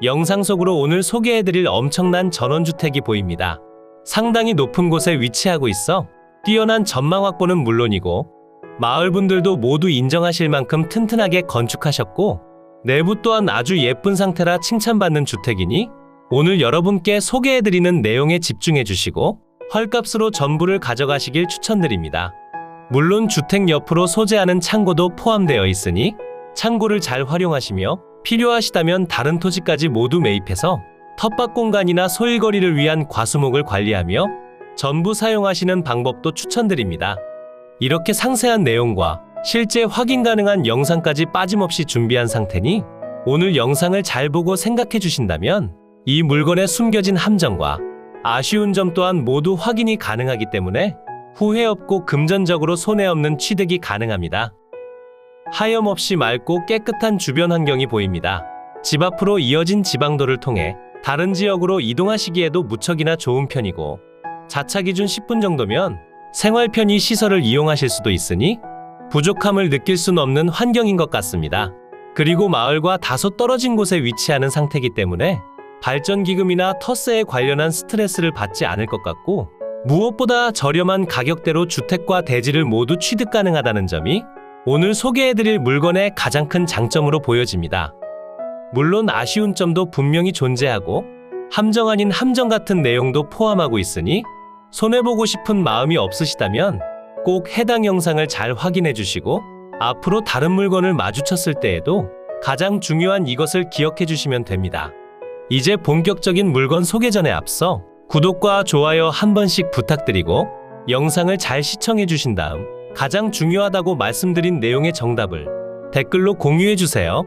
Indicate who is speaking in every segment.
Speaker 1: 영상 속으로 오늘 소개해드릴 엄청난 전원주택이 보입니다. 상당히 높은 곳에 위치하고 있어 뛰어난 전망 확보는 물론이고 마을 분들도 모두 인정하실 만큼 튼튼하게 건축하셨고 내부 또한 아주 예쁜 상태라 칭찬받는 주택이니 오늘 여러분께 소개해드리는 내용에 집중해주시고 헐값으로 전부를 가져가시길 추천드립니다. 물론 주택 옆으로 소재하는 창고도 포함되어 있으니 창고를 잘 활용하시며 필요하시다면 다른 토지까지 모두 매입해서 텃밭 공간이나 소일거리를 위한 과수목을 관리하며 전부 사용하시는 방법도 추천드립니다. 이렇게 상세한 내용과 실제 확인 가능한 영상까지 빠짐없이 준비한 상태니 오늘 영상을 잘 보고 생각해 주신다면 이 물건의 숨겨진 함정과 아쉬운 점 또한 모두 확인이 가능하기 때문에 후회 없고 금전적으로 손해 없는 취득이 가능합니다. 하염없이 맑고 깨끗한 주변 환경이 보입니다. 집 앞으로 이어진 지방도를 통해 다른 지역으로 이동하시기에도 무척이나 좋은 편이고 자차 기준 10분 정도면 생활 편의 시설을 이용하실 수도 있으니 부족함을 느낄 순 없는 환경인 것 같습니다. 그리고 마을과 다소 떨어진 곳에 위치하는 상태이기 때문에 발전기금이나 터세에 관련한 스트레스를 받지 않을 것 같고 무엇보다 저렴한 가격대로 주택과 대지를 모두 취득 가능하다는 점이 오늘 소개해드릴 물건의 가장 큰 장점으로 보여집니다. 물론 아쉬운 점도 분명히 존재하고 함정 아닌 함정 같은 내용도 포함하고 있으니 손해보고 싶은 마음이 없으시다면 꼭 해당 영상을 잘 확인해 주시고 앞으로 다른 물건을 마주쳤을 때에도 가장 중요한 이것을 기억해 주시면 됩니다. 이제 본격적인 물건 소개 전에 앞서 구독과 좋아요 한 번씩 부탁드리고 영상을 잘 시청해 주신 다음 가장 중요하다고 말씀드린 내용의 정답을 댓글로 공유해 주세요.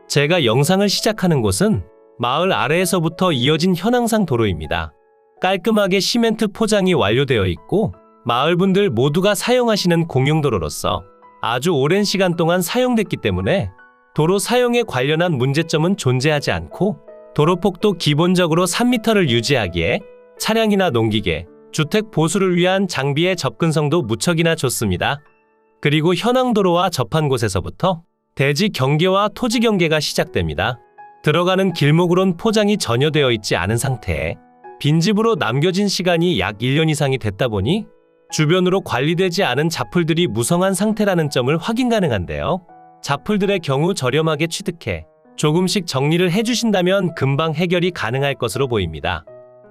Speaker 1: 제가 영상을 시작하는 곳은 마을 아래에서부터 이어진 현황상 도로입니다. 깔끔하게 시멘트 포장이 완료되어 있고 마을분들 모두가 사용하시는 공용도로로서 아주 오랜 시간 동안 사용됐기 때문에 도로 사용에 관련한 문제점은 존재하지 않고 도로폭도 기본적으로 3m를 유지하기에 차량이나 농기계, 주택 보수를 위한 장비의 접근성도 무척이나 좋습니다. 그리고 현황도로와 접한 곳에서부터 대지 경계와 토지 경계가 시작됩니다. 들어가는 길목으론 포장이 전혀 되어 있지 않은 상태에 빈집으로 남겨진 시간이 약 1년 이상이 됐다 보니 주변으로 관리되지 않은 잡풀들이 무성한 상태라는 점을 확인 가능한데요. 잡풀들의 경우 저렴하게 취득해 조금씩 정리를 해주신다면 금방 해결이 가능할 것으로 보입니다.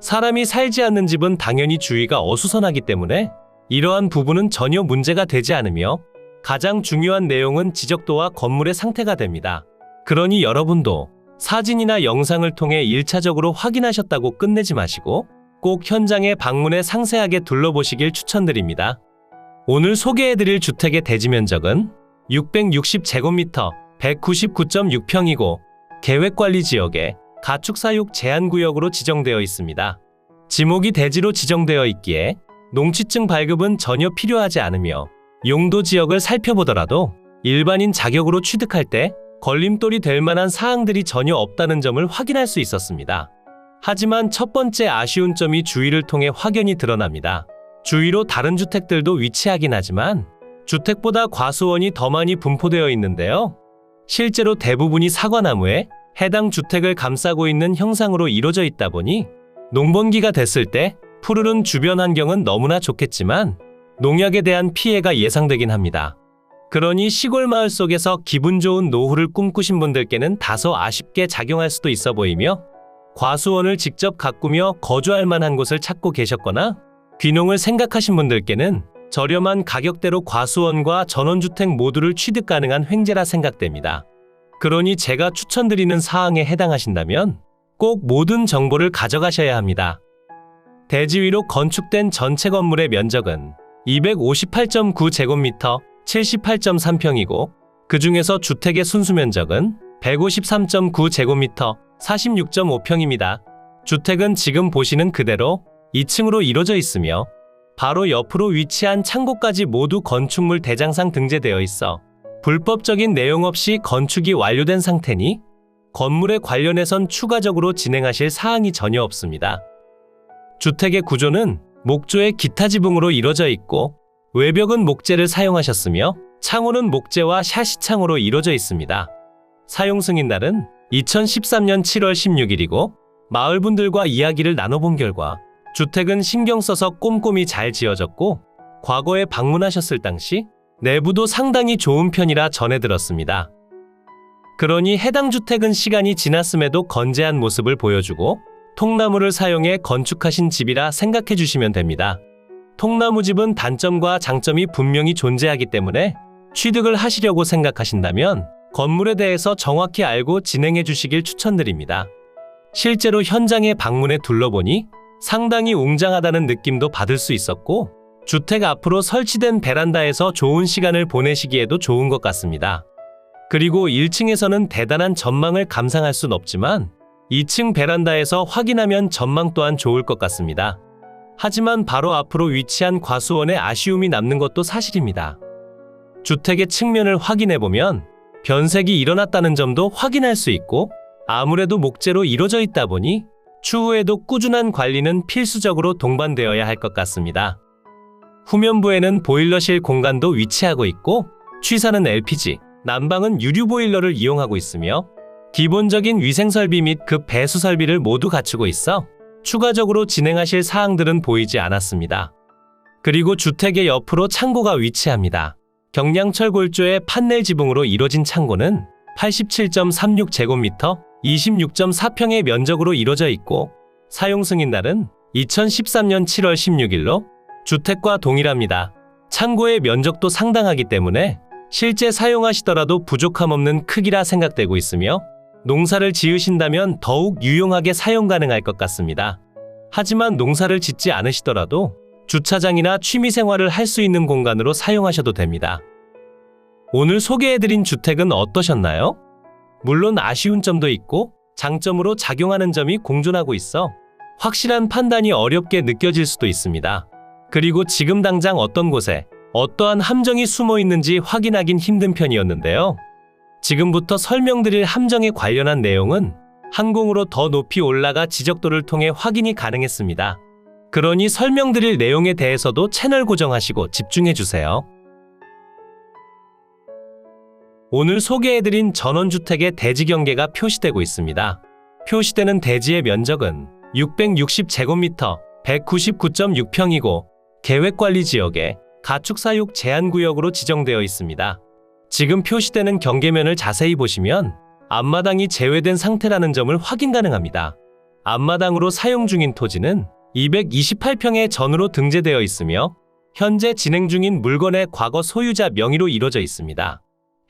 Speaker 1: 사람이 살지 않는 집은 당연히 주위가 어수선하기 때문에 이러한 부분은 전혀 문제가 되지 않으며 가장 중요한 내용은 지적도와 건물의 상태가 됩니다. 그러니 여러분도 사진이나 영상을 통해 1차적으로 확인하셨다고 끝내지 마시고 꼭 현장에 방문해 상세하게 둘러보시길 추천드립니다. 오늘 소개해드릴 주택의 대지 면적은 660제곱미터 199.6평이고 계획관리지역에 가축사육 제한구역으로 지정되어 있습니다. 지목이 대지로 지정되어 있기에 농취증 발급은 전혀 필요하지 않으며 용도 지역을 살펴보더라도 일반인 자격으로 취득할 때 걸림돌이 될 만한 사항들이 전혀 없다는 점을 확인할 수 있었습니다. 하지만 첫 번째 아쉬운 점이 주위를 통해 확연히 드러납니다. 주위로 다른 주택들도 위치하긴 하지만 주택보다 과수원이 더 많이 분포되어 있는데요. 실제로 대부분이 사과나무에 해당 주택을 감싸고 있는 형상으로 이루어져 있다 보니 농번기가 됐을 때 푸르른 주변 환경은 너무나 좋겠지만 농약에 대한 피해가 예상되긴 합니다. 그러니 시골 마을 속에서 기분 좋은 노후를 꿈꾸신 분들께는 다소 아쉽게 작용할 수도 있어 보이며 과수원을 직접 가꾸며 거주할 만한 곳을 찾고 계셨거나 귀농을 생각하신 분들께는 저렴한 가격대로 과수원과 전원주택 모두를 취득 가능한 횡재라 생각됩니다. 그러니 제가 추천드리는 사항에 해당하신다면 꼭 모든 정보를 가져가셔야 합니다. 대지 위로 건축된 전체 건물의 면적은 258.9제곱미터 78.3평이고 그 중에서 주택의 순수면적은 153.9제곱미터 46.5평입니다. 주택은 지금 보시는 그대로 2층으로 이루어져 있으며 바로 옆으로 위치한 창고까지 모두 건축물 대장상 등재되어 있어 불법적인 내용 없이 건축이 완료된 상태니 건물에 관련해선 추가적으로 진행하실 사항이 전혀 없습니다. 주택의 구조는 목조의 기타 지붕으로 이루어져 있고 외벽은 목재를 사용하셨으며 창호는 목재와 샤시창호로 이루어져 있습니다. 사용 승인날은 2013년 7월 16일이고 마을분들과 이야기를 나눠본 결과 주택은 신경 써서 꼼꼼히 잘 지어졌고 과거에 방문하셨을 당시 내부도 상당히 좋은 편이라 전해 들었습니다. 그러니 해당 주택은 시간이 지났음에도 건재한 모습을 보여주고 통나무를 사용해 건축하신 집이라 생각해 주시면 됩니다. 통나무집은 단점과 장점이 분명히 존재하기 때문에 취득을 하시려고 생각하신다면 건물에 대해서 정확히 알고 진행해 주시길 추천드립니다. 실제로 현장에 방문해 둘러보니 상당히 웅장하다는 느낌도 받을 수 있었고 주택 앞으로 설치된 베란다에서 좋은 시간을 보내시기에도 좋은 것 같습니다. 그리고 1층에서는 대단한 전망을 감상할 순 없지만 2층 베란다에서 확인하면 전망 또한 좋을 것 같습니다. 하지만 바로 앞으로 위치한 과수원에 아쉬움이 남는 것도 사실입니다. 주택의 측면을 확인해보면 변색이 일어났다는 점도 확인할 수 있고 아무래도 목재로 이루어져 있다 보니 추후에도 꾸준한 관리는 필수적으로 동반되어야 할 것 같습니다. 후면부에는 보일러실 공간도 위치하고 있고 취사는 LPG, 난방은 유류 보일러를 이용하고 있으며 기본적인 위생설비 및 급 배수 설비를 모두 갖추고 있어 추가적으로 진행하실 사항들은 보이지 않았습니다. 그리고 주택의 옆으로 창고가 위치합니다. 경량철 골조의 판넬 지붕으로 이루어진 창고는 87.36제곱미터, 26.4평의 면적으로 이루어져 있고 사용 승인날은 2013년 7월 16일로 주택과 동일합니다. 창고의 면적도 상당하기 때문에 실제 사용하시더라도 부족함 없는 크기라 생각되고 있으며 농사를 지으신다면 더욱 유용하게 사용 가능할 것 같습니다. 하지만 농사를 짓지 않으시더라도 주차장이나 취미생활을 할 수 있는 공간으로 사용하셔도 됩니다. 오늘 소개해드린 주택은 어떠셨나요? 물론 아쉬운 점도 있고 장점으로 작용하는 점이 공존하고 있어 확실한 판단이 어렵게 느껴질 수도 있습니다. 그리고 지금 당장 어떤 곳에 어떠한 함정이 숨어 있는지 확인하긴 힘든 편이었는데요. 지금부터 설명드릴 함정에 관련한 내용은 항공으로 더 높이 올라가 지적도를 통해 확인이 가능했습니다. 그러니 설명드릴 내용에 대해서도 채널 고정하시고 집중해주세요. 오늘 소개해드린 전원주택의 대지 경계가 표시되고 있습니다. 표시되는 대지의 면적은 660제곱미터, 199.6평이고 계획관리지역에 가축사육 제한구역으로 지정되어 있습니다. 지금 표시되는 경계면을 자세히 보시면 앞마당이 제외된 상태라는 점을 확인 가능합니다. 앞마당으로 사용 중인 토지는 228평의 전으로 등재되어 있으며 현재 진행 중인 물건의 과거 소유자 명의로 이루어져 있습니다.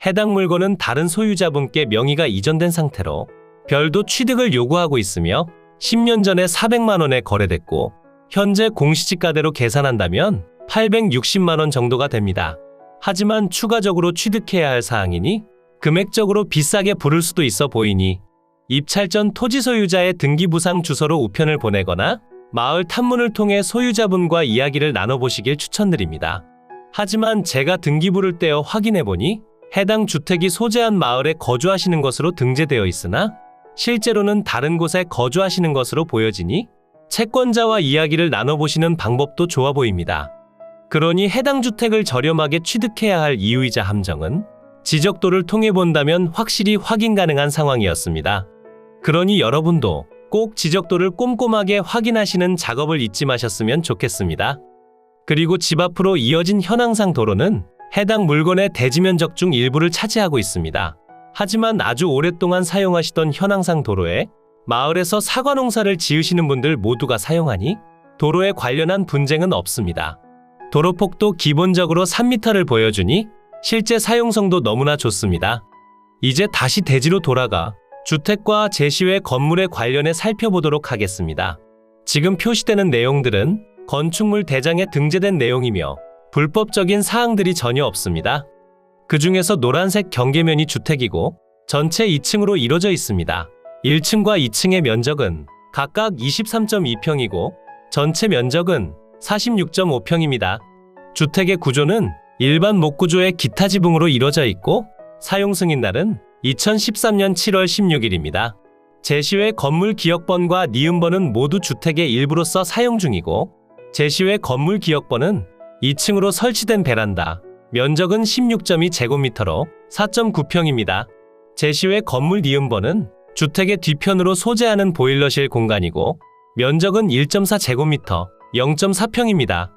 Speaker 1: 해당 물건은 다른 소유자분께 명의가 이전된 상태로 별도 취득을 요구하고 있으며 10년 전에 400만 원에 거래됐고 현재 공시지가대로 계산한다면 860만 원 정도가 됩니다. 하지만 추가적으로 취득해야 할 사항이니 금액적으로 비싸게 부를 수도 있어 보이니 입찰 전 토지 소유자의 등기부상 주소로 우편을 보내거나 마을 탐문을 통해 소유자분과 이야기를 나눠보시길 추천드립니다. 하지만 제가 등기부를 떼어 확인해보니 해당 주택이 소재한 마을에 거주하시는 것으로 등재되어 있으나 실제로는 다른 곳에 거주하시는 것으로 보여지니 채권자와 이야기를 나눠보시는 방법도 좋아 보입니다. 그러니 해당 주택을 저렴하게 취득해야 할 이유이자 함정은 지적도를 통해 본다면 확실히 확인 가능한 상황이었습니다. 그러니 여러분도 꼭 지적도를 꼼꼼하게 확인하시는 작업을 잊지 마셨으면 좋겠습니다. 그리고 집 앞으로 이어진 현황상 도로는 해당 물건의 대지 면적 중 일부를 차지하고 있습니다. 하지만 아주 오랫동안 사용하시던 현황상 도로에 마을에서 사과 농사를 지으시는 분들 모두가 사용하니 도로에 관련한 분쟁은 없습니다. 도로폭도 기본적으로 3m를 보여주니 실제 사용성도 너무나 좋습니다. 이제 다시 대지로 돌아가 주택과 제시외 건물에 관련해 살펴보도록 하겠습니다. 지금 표시되는 내용들은 건축물 대장에 등재된 내용이며 불법적인 사항들이 전혀 없습니다. 그 중에서 노란색 경계면이 주택이고 전체 2층으로 이루어져 있습니다. 1층과 2층의 면적은 각각 23.2평이고 전체 면적은 46.5평입니다. 주택의 구조는 일반 목구조의 기타 지붕으로 이루어져 있고 사용 승인날은 2013년 7월 16일입니다. 제시외 건물 기역번과 니은번은 모두 주택의 일부로서 사용 중이고 제시외 건물 기역번은 2층으로 설치된 베란다, 면적은 16.2제곱미터로 4.9평입니다. 제시외 건물 니은번은 주택의 뒤편으로 소재하는 보일러실 공간이고 면적은 1.4제곱미터, 0.4평입니다.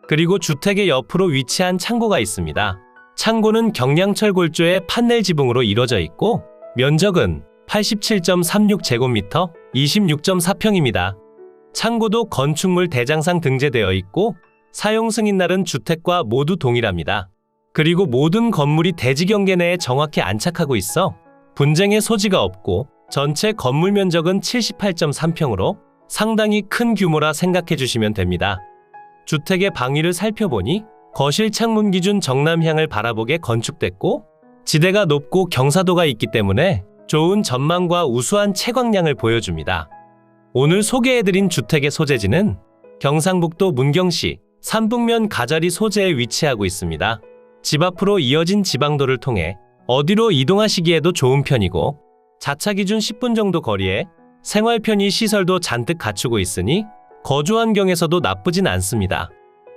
Speaker 1: 그리고 주택의 옆으로 위치한 창고가 있습니다. 창고는 경량철 골조의 판넬 지붕으로 이루어져 있고 면적은 87.36제곱미터, 26.4평입니다. 창고도 건축물 대장상 등재되어 있고 사용 승인날은 주택과 모두 동일합니다. 그리고 모든 건물이 대지 경계 내에 정확히 안착하고 있어 분쟁의 소지가 없고 전체 건물 면적은 78.3평으로 상당히 큰 규모라 생각해 주시면 됩니다. 주택의 방위를 살펴보니 거실 창문 기준 정남향을 바라보게 건축됐고 지대가 높고 경사도가 있기 때문에 좋은 전망과 우수한 채광량을 보여줍니다. 오늘 소개해드린 주택의 소재지는 경상북도 문경시 산북면 가자리 소재에 위치하고 있습니다. 집 앞으로 이어진 지방도를 통해 어디로 이동하시기에도 좋은 편이고 자차 기준 10분 정도 거리에 생활 편의 시설도 잔뜩 갖추고 있으니 거주 환경에서도 나쁘진 않습니다.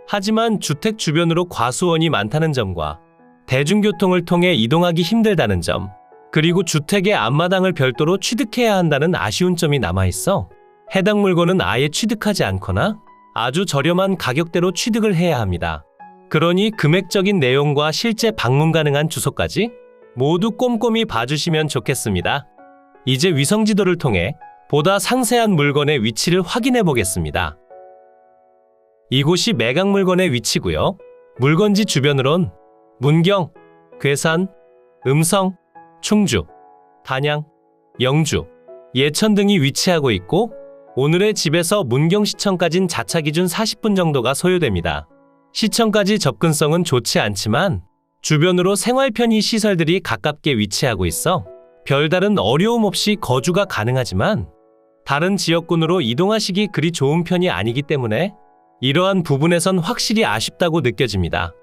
Speaker 1: 하지만 주택 주변으로 과수원이 많다는 점과 대중교통을 통해 이동하기 힘들다는 점, 그리고 주택의 앞마당을 별도로 취득해야 한다는 아쉬운 점이 남아있어 해당 물건은 아예 취득하지 않거나 아주 저렴한 가격대로 취득을 해야 합니다. 그러니 금액적인 내용과 실제 방문 가능한 주소까지 모두 꼼꼼히 봐주시면 좋겠습니다. 이제 위성지도를 통해 보다 상세한 물건의 위치를 확인해 보겠습니다. 이곳이 매각 물건의 위치고요. 물건지 주변으론 문경, 괴산, 음성, 충주, 단양, 영주, 예천 등이 위치하고 있고 오늘의 집에서 문경시청까진 자차 기준 40분 정도가 소요됩니다. 시청까지 접근성은 좋지 않지만 주변으로 생활 편의 시설들이 가깝게 위치하고 있어 별다른 어려움 없이 거주가 가능하지만 다른 지역군으로 이동하시기 그리 좋은 편이 아니기 때문에 이러한 부분에선 확실히 아쉽다고 느껴집니다.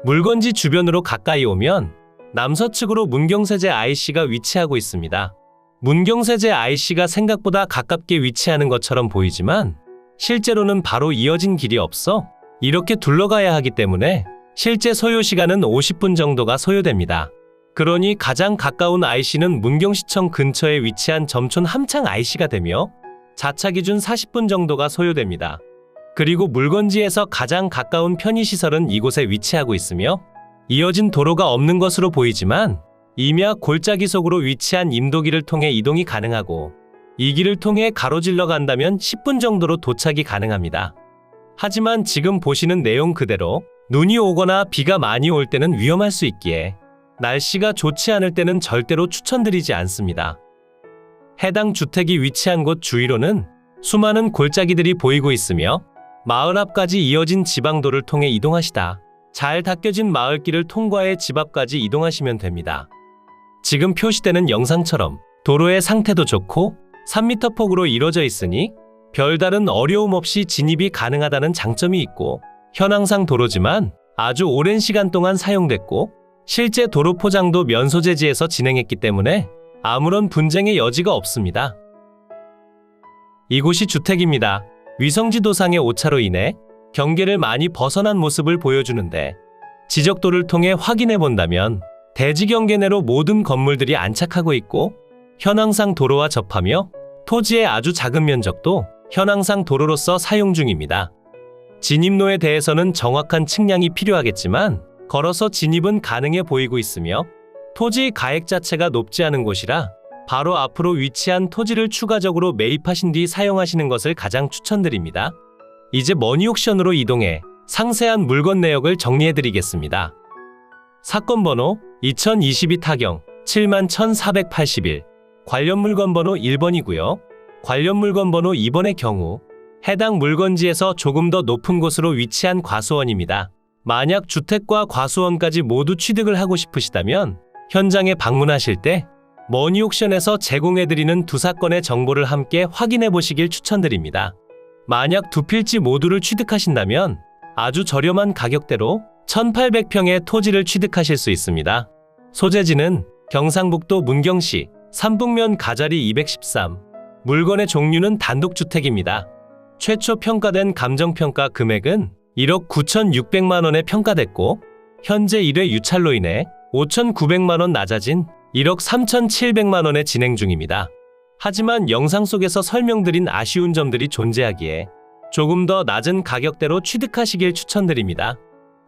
Speaker 1: 물건지 주변으로 가까이 오면 남서측으로 문경세제 IC가 위치하고 있습니다. 문경세제 IC가 생각보다 가깝게 위치하는 것처럼 보이지만 실제로는 바로 이어진 길이 없어 이렇게 둘러가야 하기 때문에 실제 소요 시간은 50분 정도가 소요됩니다. 그러니 가장 가까운 IC는 문경시청 근처에 위치한 점촌 함창 IC가 되며 자차 기준 40분 정도가 소요됩니다. 그리고 물건지에서 가장 가까운 편의시설은 이곳에 위치하고 있으며 이어진 도로가 없는 것으로 보이지만 임야 골짜기 속으로 위치한 임도길을 통해 이동이 가능하고 이 길을 통해 가로질러 간다면 10분 정도로 도착이 가능합니다. 하지만 지금 보시는 내용 그대로 눈이 오거나 비가 많이 올 때는 위험할 수 있기에 날씨가 좋지 않을 때는 절대로 추천드리지 않습니다. 해당 주택이 위치한 곳 주위로는 수많은 골짜기들이 보이고 있으며 마을 앞까지 이어진 지방도를 통해 이동하시다 잘 닦여진 마을길을 통과해 집 앞까지 이동하시면 됩니다. 지금 표시되는 영상처럼 도로의 상태도 좋고 3m 폭으로 이루어져 있으니 별다른 어려움 없이 진입이 가능하다는 장점이 있고 현황상 도로지만 아주 오랜 시간 동안 사용됐고 실제 도로 포장도 면소재지에서 진행했기 때문에 아무런 분쟁의 여지가 없습니다. 이곳이 주택입니다. 위성지도상의 오차로 인해 경계를 많이 벗어난 모습을 보여주는데 지적도를 통해 확인해 본다면 대지 경계 내로 모든 건물들이 안착하고 있고 현황상 도로와 접하며 토지의 아주 작은 면적도 현황상 도로로서 사용 중입니다. 진입로에 대해서는 정확한 측량이 필요하겠지만 걸어서 진입은 가능해 보이고 있으며 토지 가액 자체가 높지 않은 곳이라 바로 앞으로 위치한 토지를 추가적으로 매입하신 뒤 사용하시는 것을 가장 추천드립니다. 이제 머니옥션으로 이동해 상세한 물건 내역을 정리해드리겠습니다. 사건 번호 2022 타경 71,481 관련 물건 번호 1번이고요. 관련 물건 번호 2번의 경우 해당 물건지에서 조금 더 높은 곳으로 위치한 과수원입니다. 만약 주택과 과수원까지 모두 취득을 하고 싶으시다면 현장에 방문하실 때 머니옥션에서 제공해드리는 두 사건의 정보를 함께 확인해 보시길 추천드립니다. 만약 두 필지 모두를 취득하신다면 아주 저렴한 가격대로 1,800평의 토지를 취득하실 수 있습니다. 소재지는 경상북도 문경시 산북면 가자리 213. 물건의 종류는 단독주택입니다. 최초 평가된 감정평가 금액은 1억 9,600만 원에 평가됐고 현재 1회 유찰로 인해 5,900만 원 낮아진 1억 3,700만 원에 진행 중입니다. 하지만 영상 속에서 설명드린 아쉬운 점들이 존재하기에 조금 더 낮은 가격대로 취득하시길 추천드립니다.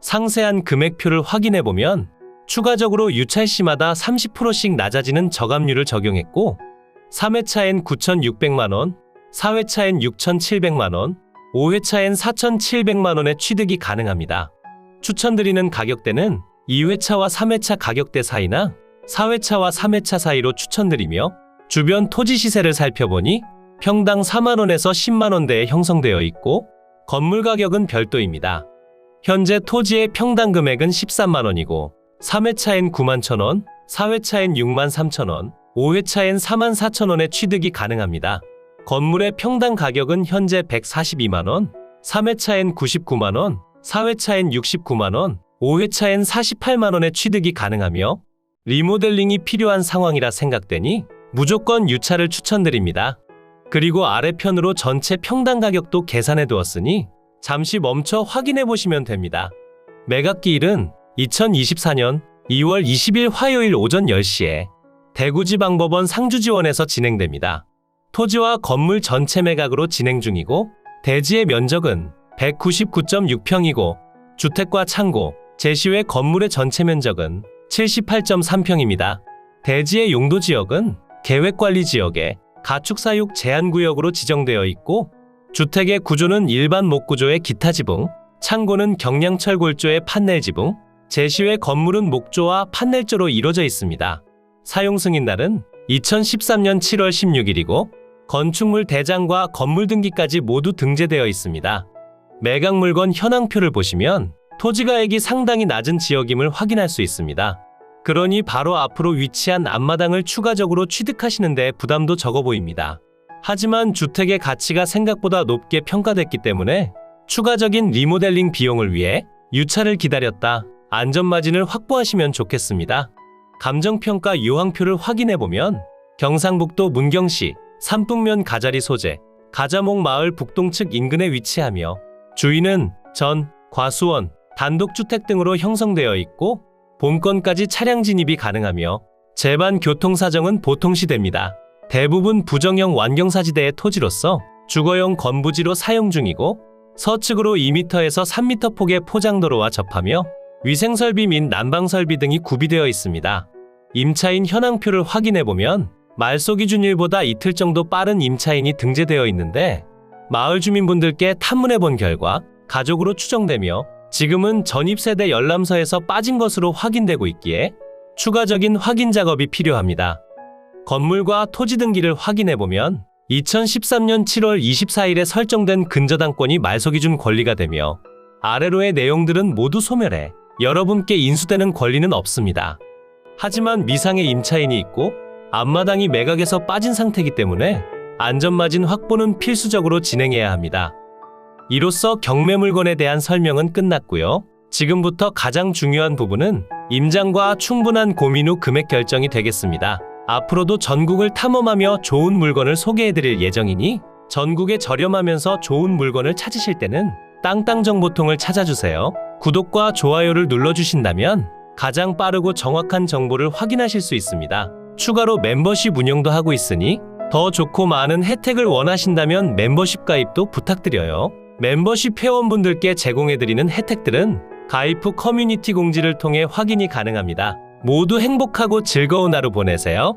Speaker 1: 상세한 금액표를 확인해보면 추가적으로 유찰 시마다 30%씩 낮아지는 저감률을 적용했고 3회차엔 9,600만원, 4회차엔 6,700만원, 5회차엔 4,700만원의 취득이 가능합니다. 추천드리는 가격대는 2회차와 3회차 가격대 사이나 4회차와 3회차 사이로 추천드리며 주변 토지 시세를 살펴보니 평당 4만원에서 10만원대에 형성되어 있고 건물 가격은 별도입니다. 현재 토지의 평당 금액은 13만원이고 3회차엔 9만 1천원, 4회차엔 6만 3천원, 5회차엔 4만 4천원의 취득이 가능합니다. 건물의 평당 가격은 현재 142만원, 3회차엔 99만원, 4회차엔 69만원, 5회차엔 48만원의 취득이 가능하며 리모델링이 필요한 상황이라 생각되니 무조건 유찰을 추천드립니다. 그리고 아래편으로 전체 평당 가격도 계산해 두었으니 잠시 멈춰 확인해 보시면 됩니다. 매각기일은 2024년 2월 20일 화요일 오전 10시에 대구지방법원 상주지원에서 진행됩니다. 토지와 건물 전체 매각으로 진행 중이고 대지의 면적은 199.6평이고 주택과 창고, 제시외 건물의 전체 면적은 78.3평입니다. 대지의 용도지역은 계획관리지역에 가축사육 제한구역으로 지정되어 있고 주택의 구조는 일반 목구조의 기타지붕, 창고는 경량철골조의 판넬지붕, 제시외 건물은 목조와 판넬조로 이루어져 있습니다. 사용 승인날은 2013년 7월 16일이고 건축물 대장과 건물 등기까지 모두 등재되어 있습니다. 매각 물건 현황표를 보시면 토지가액이 상당히 낮은 지역임을 확인할 수 있습니다. 그러니 바로 앞으로 위치한 앞마당을 추가적으로 취득하시는 데 부담도 적어 보입니다. 하지만 주택의 가치가 생각보다 높게 평가됐기 때문에 추가적인 리모델링 비용을 위해 유찰을 기다렸다 안전마진을 확보하시면 좋겠습니다. 감정평가 요항표를 확인해보면 경상북도 문경시 삼풍면 가자리 소재 가자목 마을 북동측 인근에 위치하며 주위는 전, 과수원, 단독주택 등으로 형성되어 있고 본건까지 차량 진입이 가능하며 제반 교통사정은 보통시됩니다. 대부분 부정형 완경사지대의 토지로서 주거용 건부지로 사용 중이고 서측으로 2m에서 3m 폭의 포장도로와 접하며 위생설비 및 난방설비 등이 구비되어 있습니다. 임차인 현황표를 확인해보면 말소 기준일보다 이틀 정도 빠른 임차인이 등재되어 있는데 마을 주민분들께 탐문해본 결과 가족으로 추정되며 지금은 전입세대 열람서에서 빠진 것으로 확인되고 있기에 추가적인 확인 작업이 필요합니다. 건물과 토지 등기를 확인해보면 2013년 7월 24일에 설정된 근저당권이 말소기준 권리가 되며 아래로의 내용들은 모두 소멸해 여러분께 인수되는 권리는 없습니다. 하지만 미상의 임차인이 있고 앞마당이 매각에서 빠진 상태이기 때문에 안전마진 확보는 필수적으로 진행해야 합니다. 이로써 경매 물건에 대한 설명은 끝났고요. 지금부터 가장 중요한 부분은 임장과 충분한 고민 후 금액 결정이 되겠습니다. 앞으로도 전국을 탐험하며 좋은 물건을 소개해드릴 예정이니 전국에 저렴하면서 좋은 물건을 찾으실 때는 땅땅정보통을 찾아주세요. 구독과 좋아요를 눌러주신다면 가장 빠르고 정확한 정보를 확인하실 수 있습니다. 추가로 멤버십 운영도 하고 있으니 더 좋고 많은 혜택을 원하신다면 멤버십 가입도 부탁드려요. 멤버십 회원분들께 제공해드리는 혜택들은 가입 후 커뮤니티 공지를 통해 확인이 가능합니다. 모두 행복하고 즐거운 하루 보내세요.